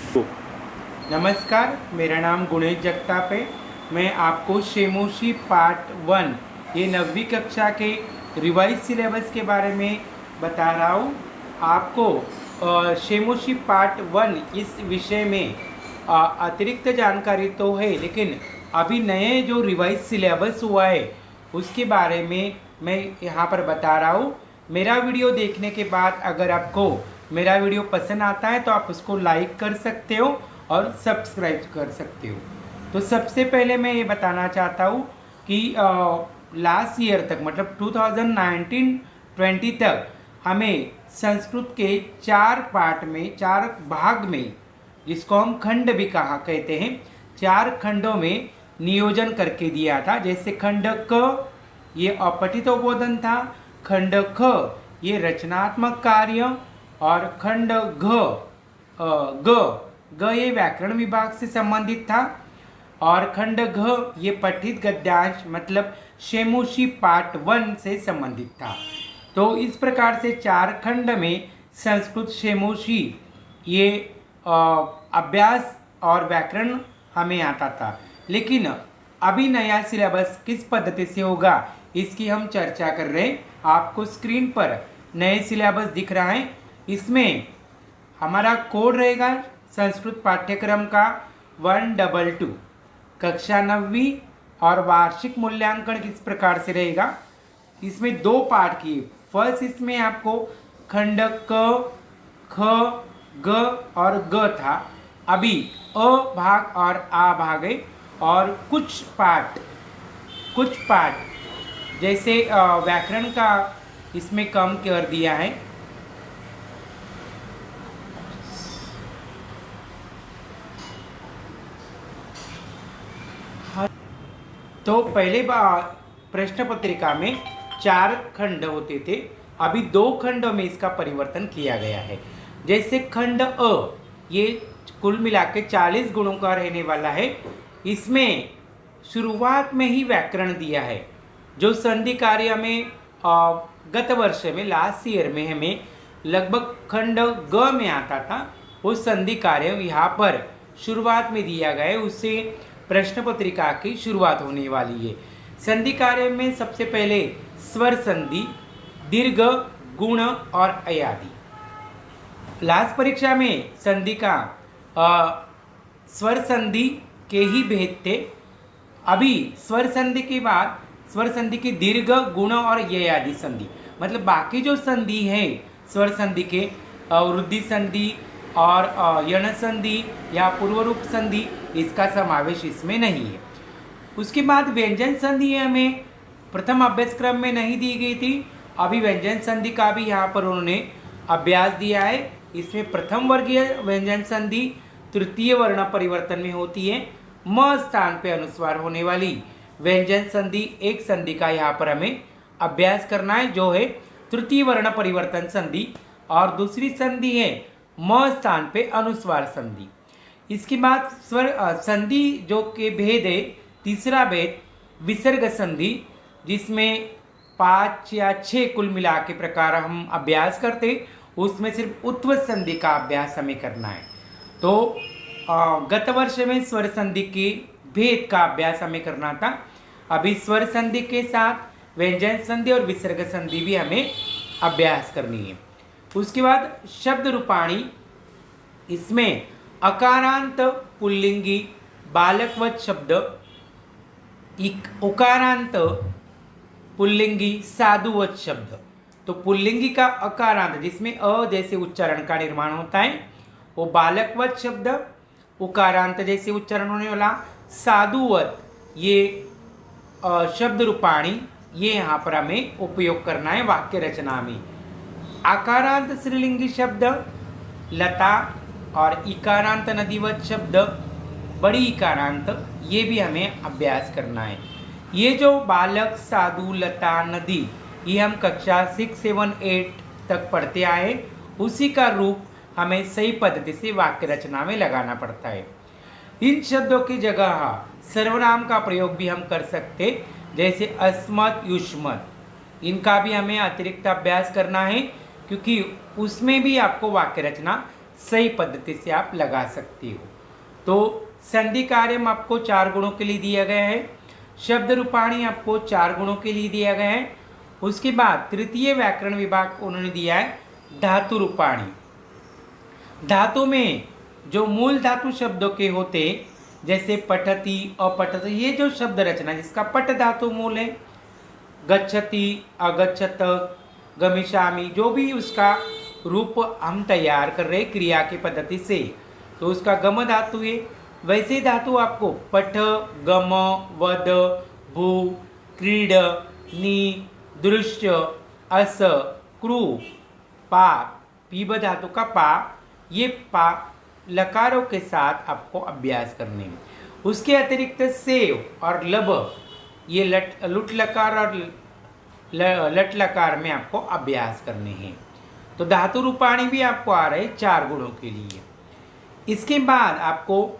नमस्कार, मेरा नाम गुणेश जगताप है। मैं आपको शेमोशी पार्ट 1 ये 9वीं कक्षा के रिवाइज सिलेबस के बारे में बता रहा हूँ। आपको शेमोशी पार्ट 1 इस विषय में अतिरिक्त जानकारी तो है, लेकिन अभी नए जो रिवाइज सिलेबस हुआ है उसके बारे में मैं यहाँ पर बता रहा हूँ। मेरा वीडियो देखने के बाद अगर आपको मेरा वीडियो पसंद आता है तो आप उसको लाइक कर सकते हो और सब्सक्राइब कर सकते हो। तो सबसे पहले मैं ये बताना चाहता हूँ कि लास्ट ईयर तक मतलब 2019-20 तक हमें संस्कृत के 4 पार्ट में 4 भाग में, जिसको हम खंड भी कहते हैं, 4 खंडों में नियोजन करके दिया था। जैसे खंड क ये अपठित उद्बोधन था, खंड ख ये रचनात्मक कार्य, और खंड ग ये व्याकरण विभाग से संबंधित था, और खंड घ ये पठित गद्यांश मतलब शेमोशी पार्ट 1 से संबंधित था। तो इस प्रकार से 4 खंड में संस्कृत शेमोशी ये अभ्यास और व्याकरण हमें आता था। लेकिन अभी नया सिलेबस किस पद्धति से होगा इसकी हम चर्चा कर रहे हैं। आपको स्क्रीन पर नए सिलेबस दिख रहा है। इसमें हमारा कोड रहेगा संस्कृत पाठ्यक्रम का 122, कक्षा 9वीं, और वार्षिक मूल्यांकन किस प्रकार से रहेगा। इसमें 2 पार्ट की, फर्स्ट इसमें आपको खंड क, ख, ग और ग था। अभी अ भाग और आ भाग है, और कुछ पार्ट जैसे व्याकरण का इसमें कम कर दिया है। तो पहले प्रश्न पत्रिका में 4 खंड होते थे, अभी 2 खंडों में इसका परिवर्तन किया गया है। जैसे खंड अ ये कुल मिला के 40 गुणों का रहने वाला है। इसमें शुरुआत में ही व्याकरण दिया है। जो संधि कार्य में गत वर्ष में लास्ट ईयर में हमें लगभग खंड ग में आता था, वो संधि कार्य यहाँ पर शुरुआत में दिया गया है। उससे प्रश्न पत्रिका की शुरुआत होने वाली है। संधि कार्य में सबसे पहले स्वर संधि, दीर्घ, गुण और अयादि। लास्ट परीक्षा में संधि का स्वर संधि के ही भेद थे। अभी स्वर संधि के बाद स्वर संधि की दीर्घ, गुण और ययादि संधि, मतलब बाकी जो संधि है स्वर संधि के, वृद्धि संधि और यण संधि या पूर्व रूप संधि, इसका समावेश इसमें नहीं है। उसके बाद व्यंजन संधि हमें प्रथम अभ्यासक्रम में नहीं दी गई थी। अभी व्यंजन संधि का भी यहाँ पर उन्होंने अभ्यास दिया है। इसमें प्रथम वर्गीय व्यंजन संधि तृतीय वर्ण परिवर्तन में होती है। म स्थान पे अनुस्वार होने वाली व्यंजन संधि एक संधि का यहाँ पर हमें अभ्यास करना है, जो है तृतीय वर्ण परिवर्तन संधि, और दूसरी संधि है म स्थान पे अनुस्वार संधि। इसके बाद स्वर संधि जो के भेद है, तीसरा भेद विसर्ग संधि, जिसमें 5 या 6 कुल मिला के प्रकार हम अभ्यास करते, उसमें सिर्फ उत्व संधि का अभ्यास हमें करना है। तो गत वर्ष में स्वर संधि के भेद का अभ्यास हमें करना था। अभी स्वर संधि के साथ व्यंजन संधि और विसर्ग संधि भी हमें अभ्यास करनी है। उसके बाद शब्द रूपाणी, इसमें अकारांत पुल्लिंगी बालकवत शब्द, उकारांत पुल्लिंगी साधुवत शब्द। तो पुल्लिंगी का अकारांत जिसमें अ जैसे उच्चारण का निर्माण होता है वो बालकवत शब्द, उकारांत जैसे उच्चारण होने वाला साधुवत ये शब्द रूपाणी, ये यहाँ पर हमें उपयोग करना है वाक्य रचना में। आकारांत स्त्रीलिंगी शब्द लता और इकारांत नदीवत शब्द बड़ी इकारांत, ये भी हमें अभ्यास करना है। ये जो बालक, साधु, लता, नदी, ये हम कक्षा 6, 7, 8 तक पढ़ते आए, उसी का रूप हमें सही पद्धति से वाक्य रचना में लगाना पड़ता है। इन शब्दों की जगह सर्वनाम का प्रयोग भी हम कर सकते, जैसे अस्मत्, युष्मत्, इनका भी हमें अतिरिक्त अभ्यास करना है, क्योंकि उसमें भी आपको वाक्य रचना सही पद्धति से आप लगा सकते हो। तो संधि कार्यम आपको 4 गुणों के लिए दिया गया है, शब्द रूपाणी आपको 4 गुणों के लिए दिया गया है। उसके बाद तृतीय व्याकरण विभाग उन्होंने दिया है धातु रूपाणी। धातु में जो मूल धातु शब्दों के होते, जैसे पठति, अपठति, ये जो शब्द रचना जिसका पट धातु मूल है, गच्छति, अगच्छत, गमिष्यामि, जो भी उसका रूप हम तैयार कर रहे क्रिया की पद्धति से, तो उसका गम धातु है। वैसे धातु आपको पठ, गम, वद, भू, क्रीड, नी, दृश्य, अस, क्रू, पा, पीब धातु का पा, ये पा लकारों के साथ आपको अभ्यास करने हैं। उसके अतिरिक्त सेव और लब, ये लुट लकार और लट लकार में आपको अभ्यास करने हैं। तो धातु रूपाणी भी आपको आ रहे 4 गुणों के लिए। इसके बाद आपको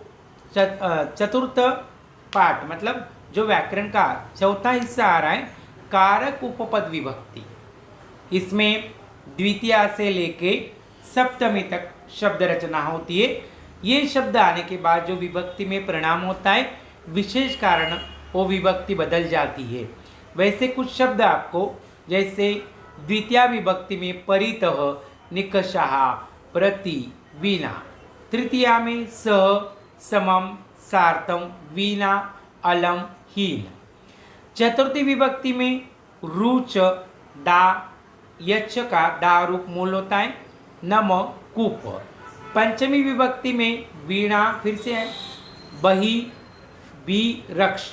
चतुर्थ पाठ, मतलब जो व्याकरण का चौथा हिस्सा आ रहा है कारक उपपद विभक्ति। इसमें द्वितीया से लेके सप्तमी तक शब्द रचना होती है। ये शब्द आने के बाद जो विभक्ति में परिणाम होता है, विशेष कारण वो विभक्ति बदल जाती है। वैसे कुछ शब्द आपको, जैसे द्वितीया विभक्ति में परितः, निकषः, प्रति, वीणा, तृतीया में सह, समम, सार्थम, वीणा, अलम, हीन, चतुर्थी विभक्ति में रुच, दा, यच्छ का दा रूप मूल होता है, नम, कूप, पंचमी विभक्ति में वीणा फिर से है, बही, भी, रक्ष,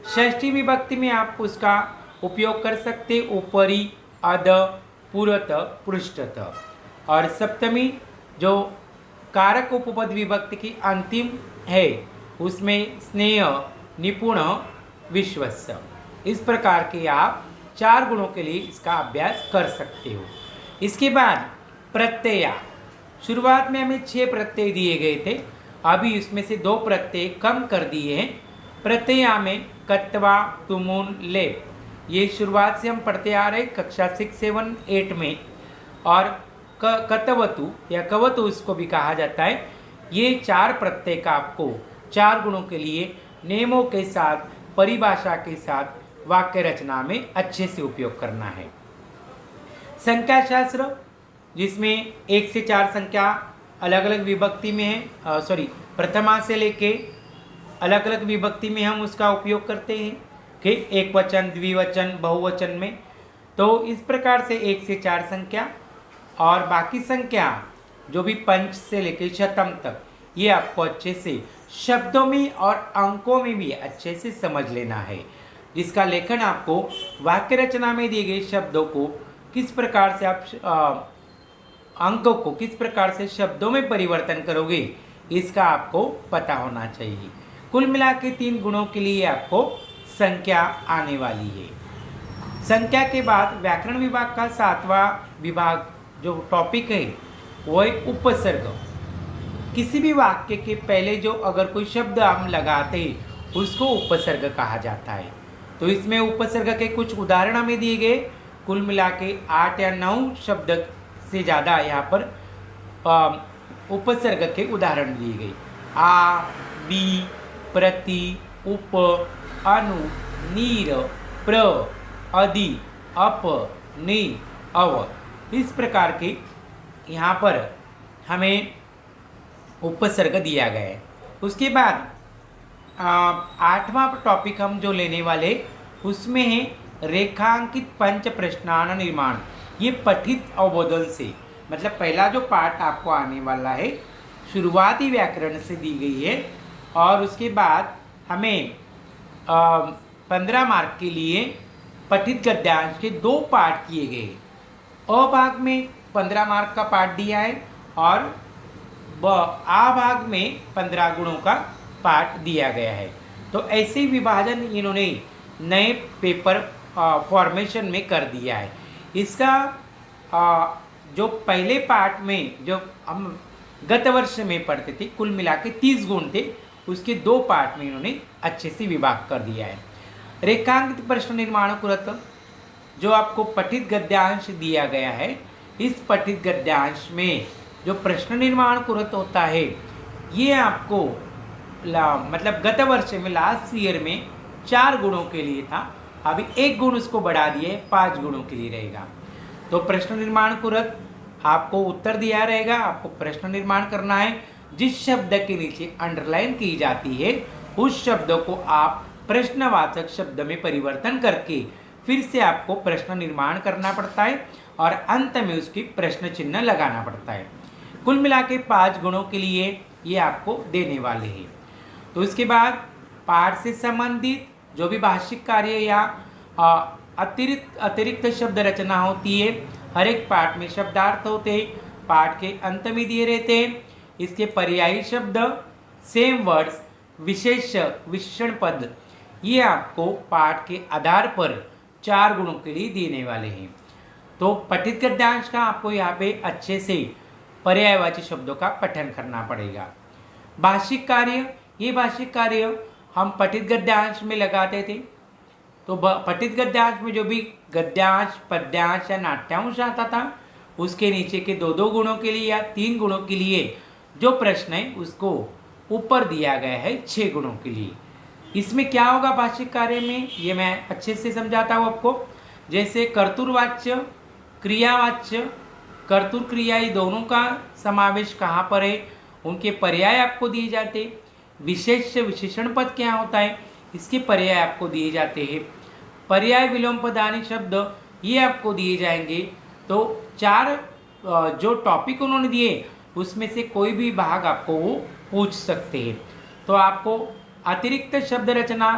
षष्ठी विभक्ति में आप उसका उपयोग कर सकते ऊपरी, अध, पुरत, पृष्ठत, और सप्तमी जो कारक उपपद विभक्ति की अंतिम है उसमें स्नेह, निपुण, विश्वस्य। इस प्रकार के आप 4 गुणों के लिए इसका अभ्यास कर सकते हो। इसके बाद प्रत्यय, शुरुआत में हमें 6 प्रत्यय दिए गए थे, अभी इसमें से 2 प्रत्यय कम कर दिए हैं। प्रत्यय में कत्वा, तुमुन, लेप, ये शुरुआत से हम पढ़ते आ रहे कक्षा 6, 7, 8 में, और कतवतु या कवतु इसको भी कहा जाता है। ये 4 प्रत्यय का आपको 4 गुणों के लिए नियमों के साथ, परिभाषा के साथ वाक्य रचना में अच्छे से उपयोग करना है। संख्या शास्त्र, जिसमें 1 से 4 संख्या अलग अलग विभक्ति में है, प्रथमा से लेके अलग अलग विभक्ति में हम उसका उपयोग करते हैं कि एक वचन, द्विवचन, बहुवचन में। तो इस प्रकार से 1 से 4 संख्या, और बाकी संख्या जो भी पंच से लेके शतम तक, ये आपको अच्छे से शब्दों में और अंकों में भी अच्छे से समझ लेना है, जिसका लेखन आपको वाक्य रचना में दिए गए शब्दों को किस प्रकार से आप अंकों को किस प्रकार से शब्दों में परिवर्तन करोगे, इसका आपको पता होना चाहिए। कुल मिला के 3 गुणों के लिए आपको संख्या आने वाली है। संख्या के बाद व्याकरण विभाग का 7वां विभाग जो टॉपिक है वो है उपसर्ग। किसी भी वाक्य के पहले जो अगर कोई शब्द हम लगाते हैं उसको उपसर्ग कहा जाता है। तो इसमें उपसर्ग के कुछ उदाहरण हमें दिए गए, कुल मिला के 8 या 9 शब्द से ज़्यादा यहाँ पर उपसर्ग के उदाहरण दिए गए। आ, बी, प्रति, उप, अनु, नीर, प्र, अधि, अप, नि, अव, इस प्रकार के यहाँ पर हमें उपसर्ग दिया गया है। उसके बाद 8वां टॉपिक हम जो लेने वाले उसमें है रेखांकित पंच प्रश्नान निर्माण। ये पठित अवबोधन से, मतलब पहला जो पाठ आपको आने वाला है शुरुआती व्याकरण से दी गई है, और उसके बाद हमें 15 मार्क के लिए पठित गद्यांश के 2 पाठ किए गए। अ भाग में 15 मार्क का पाठ दिया है और आ भाग में 15 गुणों का पाठ दिया गया है। तो ऐसे विभाजन इन्होंने नए पेपर फॉर्मेशन में कर दिया है। इसका जो पहले पाठ में जो हम गत वर्ष में पढ़ते थे कुल मिला के 30 गुण थे, उसके 2 पाठ में इन्होंने अच्छे से विभाग कर दिया है। रेखांकित प्रश्न निर्माण कुरत जो आपको पठित गद्यांश दिया गया है, इस पठित गद्यांश में जो प्रश्न निर्माण कुरत होता है ये आपको मतलब गत वर्ष में लास्ट ईयर में 4 गुणों के लिए था, अभी 1 गुण उसको बढ़ा दिए 5 गुणों के लिए रहेगा। तो प्रश्न निर्माण कुरत आपको उत्तर दिया रहेगा, आपको प्रश्न निर्माण करना है। जिस शब्द के नीचे अंडरलाइन की जाती है उस शब्द को आप प्रश्नवाचक शब्द में परिवर्तन करके फिर से आपको प्रश्न निर्माण करना पड़ता है और अंत में उसकी प्रश्न चिन्ह लगाना पड़ता है। कुल मिला के 5 गुणों के लिए ये आपको देने वाले हैं। तो इसके बाद पाठ से संबंधित जो भी भाषिक कार्य या अतिरिक्त शब्द रचना होती है, हर एक पाठ में शब्दार्थ होते हैं, पाठ के अंत में दिए रहते हैं। इसके पर्यायी शब्द, सेम वर्ड्स, विशेष विशेषण पद, ये आपको पाठ के आधार पर 4 गुणों के लिए देने वाले हैं। तो पठित गद्यांश का आपको यहाँ पे अच्छे से पर्यायवाची शब्दों का पठन करना पड़ेगा। भाषिक कार्य, ये भाषिक कार्य हम पठित गद्यांश में लगाते थे। तो पठित गद्यांश में जो भी गद्यांश, पद्यांश या नाट्यांश आता था उसके नीचे के 2-2 गुणों के लिए या 3 गुणों के लिए जो प्रश्न है उसको ऊपर दिया गया है 6 गुणों के लिए। इसमें क्या होगा भाषिक कार्य में, ये मैं अच्छे से समझाता हूँ आपको। जैसे कर्तृवाच्य, क्रियावाच्य, कर्तृ क्रिया, ये दोनों का समावेश कहाँ पर है, उनके पर्याय आपको दिए जाते। विशेष विशेषण पद क्या होता है, इसके पर्याय आपको दिए जाते हैं। पर्याय विलोम पदानी शब्द ये आपको दिए जाएंगे। तो 4 जो टॉपिक उन्होंने दिए उसमें से कोई भी भाग आपको वो पूछ सकते हैं। तो आपको अतिरिक्त शब्द रचना,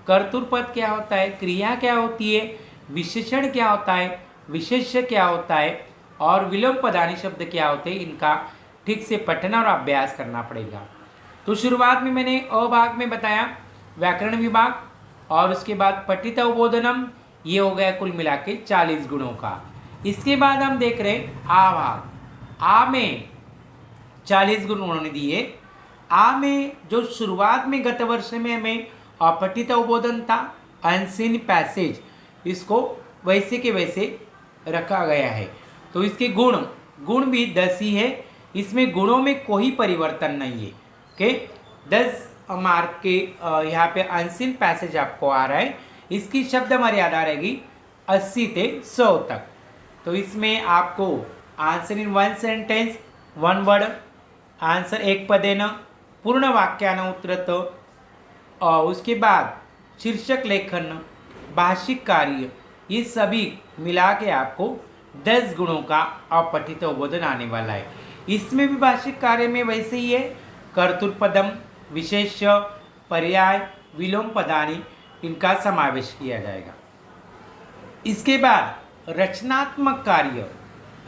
कर्तृपद क्या होता है, क्रिया क्या होती है, विशेषण क्या होता है, विशेष्य क्या होता है और विलोम पदानी शब्द क्या होते हैं, इनका ठीक से पठन और अभ्यास करना पड़ेगा। तो शुरुआत में मैंने अ भाग में बताया व्याकरण विभाग, और उसके बाद पठित अवबोधनम, ये हो गया कुल मिला के 40 गुणों का। इसके बाद हम देख रहे हैं आ भाग। आ में 40 गुण उन्होंने दिए। आ में जो शुरुआत में गत वर्ष में हमें अपठित अवबोधन था, अनसीन पैसेज, इसको वैसे के वैसे रखा गया है। तो इसके गुण भी 10 ही है, इसमें गुणों में कोई परिवर्तन नहीं है। ओके, 10 मार्क के यहाँ पे अनसीन पैसेज आपको आ रहा है। इसकी शब्द मर्यादा रहेगी 80 से 100 तक। तो इसमें आपको answer in 1 sentence, 1 word, answer 1 पदेन, पूर्ण वाक्यान उत्तरत, और उसके बाद शीर्षक लेखन, भाषिक कार्य, ये सभी मिला के आपको 10 गुणों का अपठित अवबोधन आने वाला है। इसमें भी भाषिक कार्य में वैसे ही है, कर्तृपदम, विशेष्य, पर्याय, विलोम पदानी, इनका समावेश किया जाएगा। इसके बाद रचनात्मक कार्य।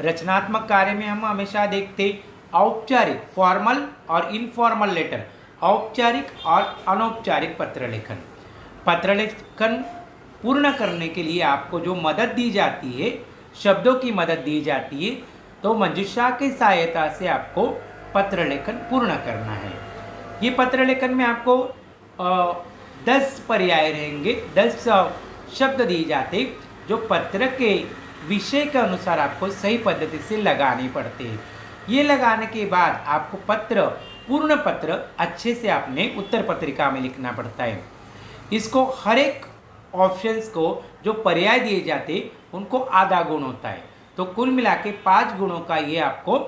रचनात्मक कार्य में हम हमेशा देखते औपचारिक, फॉर्मल और इनफॉर्मल लेटर, औपचारिक और अनौपचारिक पत्र लेखन। पत्र लेखन पूर्ण करने के लिए आपको जो मदद दी जाती है, शब्दों की मदद दी जाती है, तो मंजूषा की सहायता से आपको पत्र लेखन पूर्ण करना है। ये पत्र लेखन में आपको 10 पर्याय रहेंगे, 10 शब्द दिए जाते जो पत्र के विषय के अनुसार आपको सही पद्धति से लगाने पड़ते हैं। ये लगाने के बाद आपको पूर्ण पत्र अच्छे से आपने उत्तर पत्रिका में लिखना पड़ता है। इसको हर एक ऑप्शंस को जो पर्याय दिए जाते उनको आधा गुण होता है। तो कुल मिला के 5 गुणों का ये आपको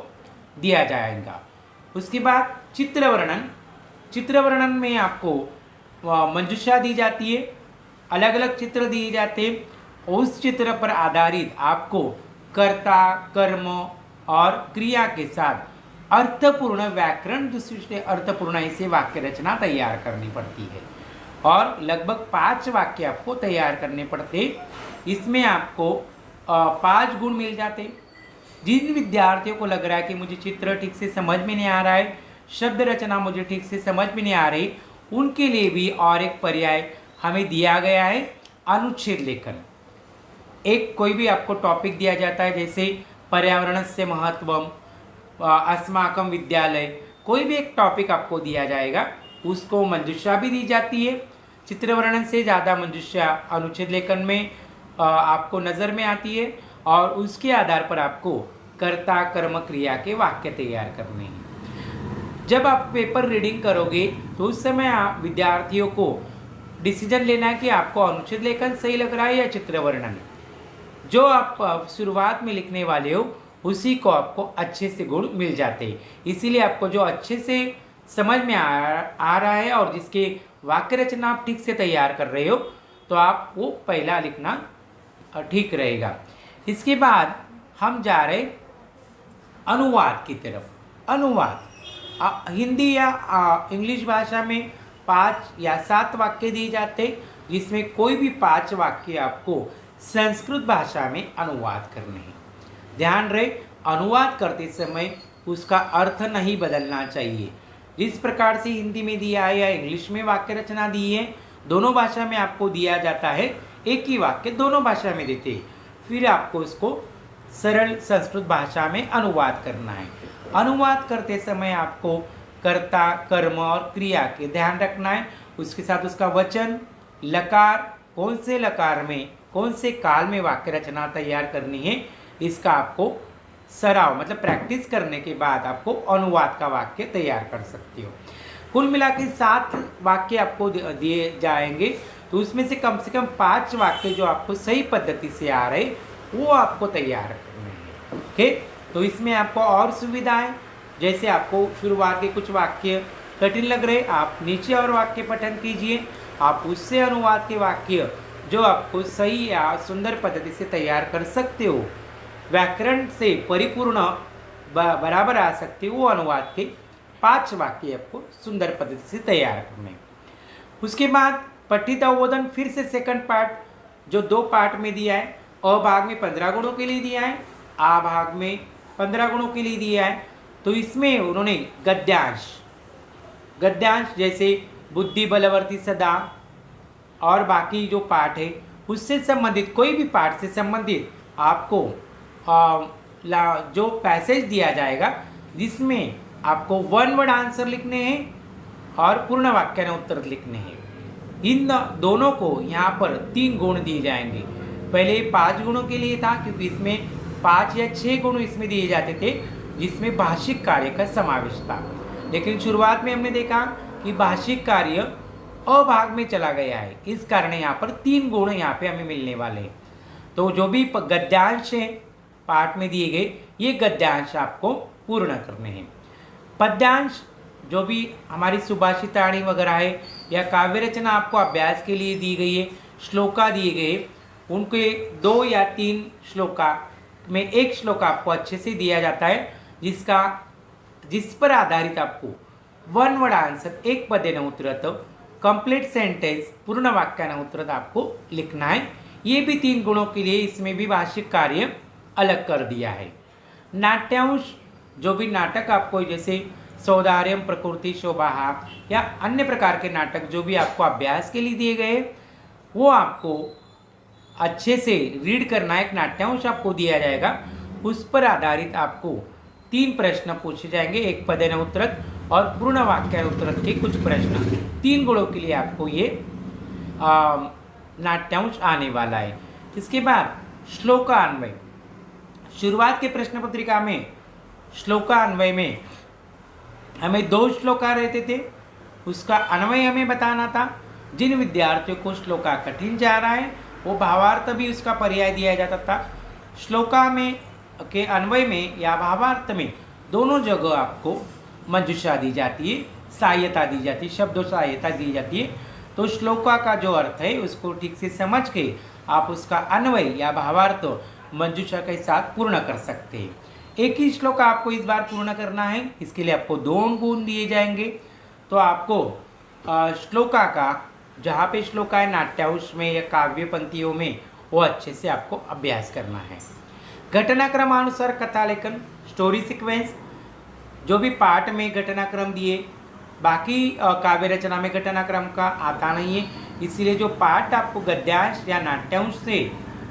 दिया जाएगा। उसके बाद चित्र वर्णन। चित्र वर्णन में आपको मंजूषा दी जाती है, अलग अलग चित्र दिए जाते हैं। उस चित्र पर आधारित आपको कर्ता, कर्म और क्रिया के साथ अर्थपूर्ण व्याकरण दृष्टि अर्थपूर्ण ऐसे वाक्य रचना तैयार करनी पड़ती है और लगभग 5 वाक्य आपको तैयार करने पड़ते। इसमें आपको 5 गुण मिल जाते। जिन विद्यार्थियों को लग रहा है कि मुझे चित्र ठीक से समझ में नहीं आ रहा है, शब्द रचना मुझे ठीक से समझ में नहीं आ रही, उनके लिए भी और एक पर्याय हमें दिया गया है, अनुच्छेद लेखन। एक कोई भी आपको टॉपिक दिया जाता है, जैसे पर्यावरण से महत्वम, अस्माकम विद्यालय, कोई भी एक टॉपिक आपको दिया जाएगा, उसको मंजूषा भी दी जाती है। चित्र वर्णन से ज़्यादा मंजूषा अनुच्छेद लेखन में आपको नज़र में आती है और उसके आधार पर आपको कर्ता कर्म क्रिया के वाक्य तैयार करने हैं। जब आप पेपर रीडिंग करोगे तो उस समय आप विद्यार्थियों को डिसीजन लेना है कि आपको अनुचित लेखन सही लग रहा है या चित्र वर्णन। जो आप शुरुआत में लिखने वाले हो उसी को आपको अच्छे से गुण मिल जाते हैं। इसीलिए आपको जो अच्छे से समझ में आ रहा है और जिसके वाक्य रचना आप ठीक से तैयार कर रहे हो तो आप वो पहला लिखना ठीक रहेगा। इसके बाद हम जा रहे अनुवाद की तरफ। अनुवाद हिंदी या इंग्लिश भाषा में 5 या 7 वाक्य दिए जाते जिसमें कोई भी 5 वाक्य आपको संस्कृत भाषा में अनुवाद करने हैं। ध्यान रहे अनुवाद करते समय उसका अर्थ नहीं बदलना चाहिए। जिस प्रकार से हिंदी में दिया है या इंग्लिश में वाक्य रचना दी है, दोनों भाषा में आपको दिया जाता है, एक ही वाक्य दोनों भाषा में देते हैं। फिर आपको इसको सरल संस्कृत भाषा में अनुवाद करना है। अनुवाद करते समय आपको कर्ता कर्म और क्रिया के ध्यान रखना है। उसके साथ उसका वचन, लकार, कौन से लकार में कौन से काल में वाक्य रचना तैयार करनी है, इसका आपको सराव मतलब प्रैक्टिस करने के बाद आपको अनुवाद का वाक्य तैयार कर सकते हो। कुल मिला के 7 वाक्य आपको दिए जाएंगे, तो उसमें से कम 5 वाक्य जो आपको सही पद्धति से आ रहे वो आपको तैयार करने हैं। ओके, तो इसमें आपको और सुविधाएं, जैसे आपको शुरुआत के कुछ वाक्य कठिन लग रहे, आप नीचे और वाक्य पठन कीजिए, आप उससे अनुवाद के वाक्य जो आपको सही या सुंदर पद्धति से तैयार कर सकते हो, व्याकरण से परिपूर्ण बराबर आ सकते हो, वो अनुवाद के 5 वाक्य आपको सुंदर पद्धति से तैयार करने। उसके बाद पठित अवबोधन फिर से सेकंड पार्ट जो 2 पार्ट में दिया है, अ भाग में 15 गुणों के लिए दिया है, आ भाग में 15 गुणों के लिए दिया है। तो इसमें उन्होंने गद्यांश जैसे बुद्धि बलवर्ती सदा और बाकी जो पाठ है उससे संबंधित कोई भी पाठ से संबंधित आपको जो पैसेज दिया जाएगा जिसमें आपको 1 वर्ड आंसर लिखने हैं और पूर्ण वाक्य उत्तर लिखने हैं। इन दोनों को यहाँ पर 3 गुण दिए जाएंगे। पहले 5 गुणों के लिए था क्योंकि इसमें 5 या 6 गुण इसमें दिए जाते थे जिसमें भाषिक कार्य का समावेश था, लेकिन शुरुआत में हमने देखा कि भाषिक कार्य अभाग में चला गया है, इस कारण यहाँ पर 3 गुण यहाँ पे हमें मिलने वाले हैं। तो जो भी गद्यांश है पाठ में दिए गए, ये गद्यांश आपको पूर्ण करने हैं। पद्यांश जो भी हमारी सुभाषिताणी वगैरह है या काव्य रचना आपको अभ्यास के लिए दी गई है, श्लोका दिए गए, उनके 2 या 3 श्लोका में एक श्लोक आपको अच्छे से दिया जाता है जिस पर आधारित आपको 1 वर्ड आंसर एक पदेन उत्तरत कंप्लीट सेंटेंस पूर्ण वाक्यानं उत्तरत आपको लिखना है। ये भी 3 गुणों के लिए इसमें भी भाषिक कार्य अलग कर दिया है। नाट्यांश जो भी नाटक आपको जैसे सौदार्यम प्रकृति शोभा या अन्य प्रकार के नाटक जो भी आपको अभ्यास के लिए दिए गए वो आपको अच्छे से रीड करना है। एक नाट्यांश आपको दिया जाएगा, उस पर आधारित आपको 3 प्रश्न पूछे जाएंगे, एक पदेन उत्तरत और पूर्ण वाक्य उत्तरत के कुछ प्रश्न। 3 गुणों के लिए आपको ये नाट्यांश आने वाला है। इसके बाद श्लोकान्वय, शुरुआत के प्रश्न पत्रिका में श्लोकान्वय में हमें 2 श्लोका रहते थे, उसका अन्वय हमें बताना था। जिन विद्यार्थियों को श्लोका कठिन जा रहा है वो भावार्थ भी उसका पर्याय दिया जाता था। श्लोका में के अन्वय में या भावार्थ में दोनों जगह आपको मंजूषा दी जाती है, सहायता दी जाती है, शब्दों सहायता दी जाती है। तो श्लोका का जो अर्थ है उसको ठीक से समझ के आप उसका अन्वय या भावार्थ मंजूषा के साथ पूर्ण कर सकते हैं। एक ही श्लोक आपको इस बार पूर्ण करना है, इसके लिए आपको 2 गुण दिए जाएंगे। तो आपको श्लोका का जहाँ पे श्लोका है नाट्यांश में या काव्य पंक्तियों में वो अच्छे से आपको अभ्यास करना है। घटनाक्रमानुसार कथा लेखन, स्टोरी सीक्वेंस, जो भी पाठ में घटनाक्रम दिए, बाकी काव्य रचना में घटनाक्रम का आता नहीं है, इसीलिए जो पाठ आपको गद्यांश या नाट्यांश से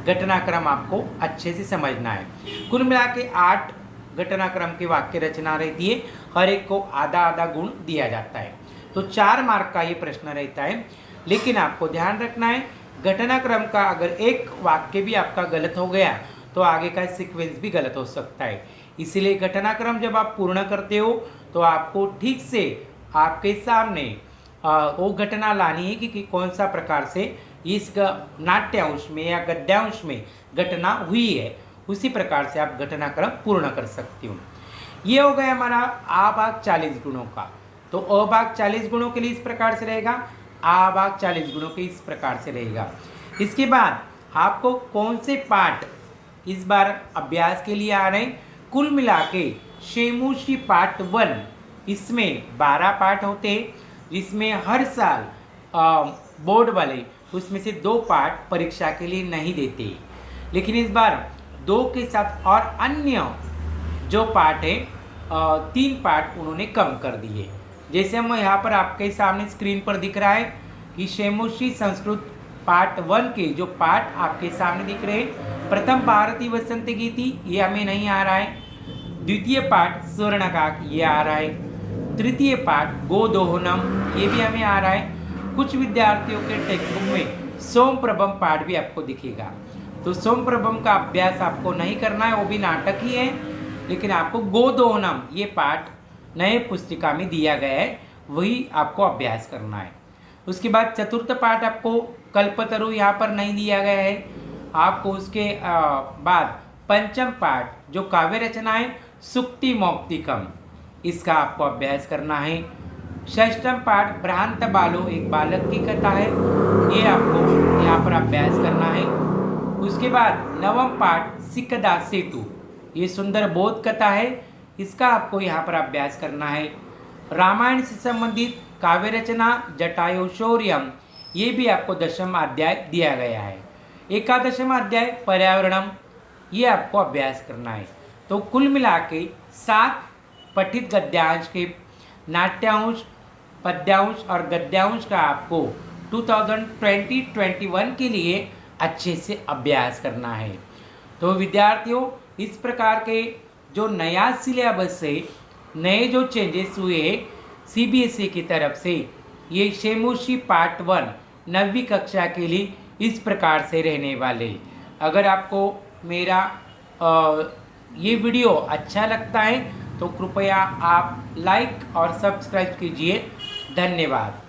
घटनाक्रम आपको अच्छे से समझना है। कुल मिला के 8 घटनाक्रम की वाक्य रचना रहती है, हर एक को आधा आधा गुण दिया जाता है। तो 4 मार्क का ये प्रश्न रहता है, लेकिन आपको ध्यान रखना है घटनाक्रम का अगर एक वाक्य भी आपका गलत हो गया तो आगे का सीक्वेंस भी गलत हो सकता है। इसलिए घटनाक्रम जब आप पूर्ण करते हो तो आपको ठीक से आपके सामने वो घटना लानी है कि कौन सा प्रकार से इस नाट्यांश में या गद्यांश में घटना हुई है, उसी प्रकार से आप घटनाक्रम पूर्ण कर सकती हो। ये हो गया हमारा आ भाग 40 गुणों का। तो अ भाग 40 गुणों के लिए इस प्रकार से रहेगा, आ भाग 40 गुणों के इस प्रकार से रहेगा। इसके बाद आपको कौन से पाठ इस बार अभ्यास के लिए आ रहे हैं, कुल मिला के शेमुशी पार्ट 1, इसमें 12 पाठ होते हैं, जिसमें हर साल बोर्ड वाले उसमें से 2 पाठ परीक्षा के लिए नहीं देते, लेकिन इस बार 2 के साथ और अन्य जो पाठ है 3 पाठ उन्होंने कम कर दिए। जैसे हम यहाँ पर आपके सामने स्क्रीन पर दिख रहा है कि शेमुशी संस्कृत पार्ट 1 के जो पाठ आपके सामने दिख रहे हैं, प्रथम भारतीय वसंत गीति ये हमें नहीं आ रहा है, द्वितीय पाठ स्वर्णकाक ये आ रहा है, तृतीय पाठ गोदोहनम ये भी हमें आ रहा है। कुछ विद्यार्थियों के टेक्स्ट बुक में सोमप्रभम पाठ भी आपको दिखेगा। तो सोमप्रभम का अभ्यास आपको नहीं करना है, वो भी नाटक ही है, लेकिन आपको गोदोहनम ये पाठ नए पुस्तिका में दिया गया है, वही आपको अभ्यास करना है। उसके बाद चतुर्थ पाठ आपको कल्पतरु यहाँ पर नहीं दिया गया है। आपको उसके बाद पंचम पाठ जो काव्य रचना है सुक्ति मौक्तिकम, इसका आपको अभ्यास करना है। षष्ठम पाठ भ्रांत बालो एक बालक की कथा है, ये आपको यहाँ पर अभ्यास करना है। उसके बाद नवम पाठ सिकदा सेतु, ये सुंदर बोध कथा है, इसका आपको यहाँ पर अभ्यास करना है। रामायण से संबंधित काव्य रचना जटायु शौर्यम, ये भी आपको 10वां अध्याय दिया गया है। 11वां अध्याय पर्यावरणम, ये आपको अभ्यास करना है। तो कुल मिला के 7 पठित गद्यांश के नाट्यांश, पद्यांश और गद्यांश का आपको 2020-21 के लिए अच्छे से अभ्यास करना है। तो विद्यार्थियों, इस प्रकार के जो नया सिलेबस है, नए जो चेंजेस हुए हैं CBSE की तरफ से, ये शेमुशी पार्ट 1 9वीं कक्षा के लिए इस प्रकार से रहने वाले। अगर आपको मेरा ये वीडियो अच्छा लगता है तो कृपया आप लाइक और सब्सक्राइब कीजिए। धन्यवाद।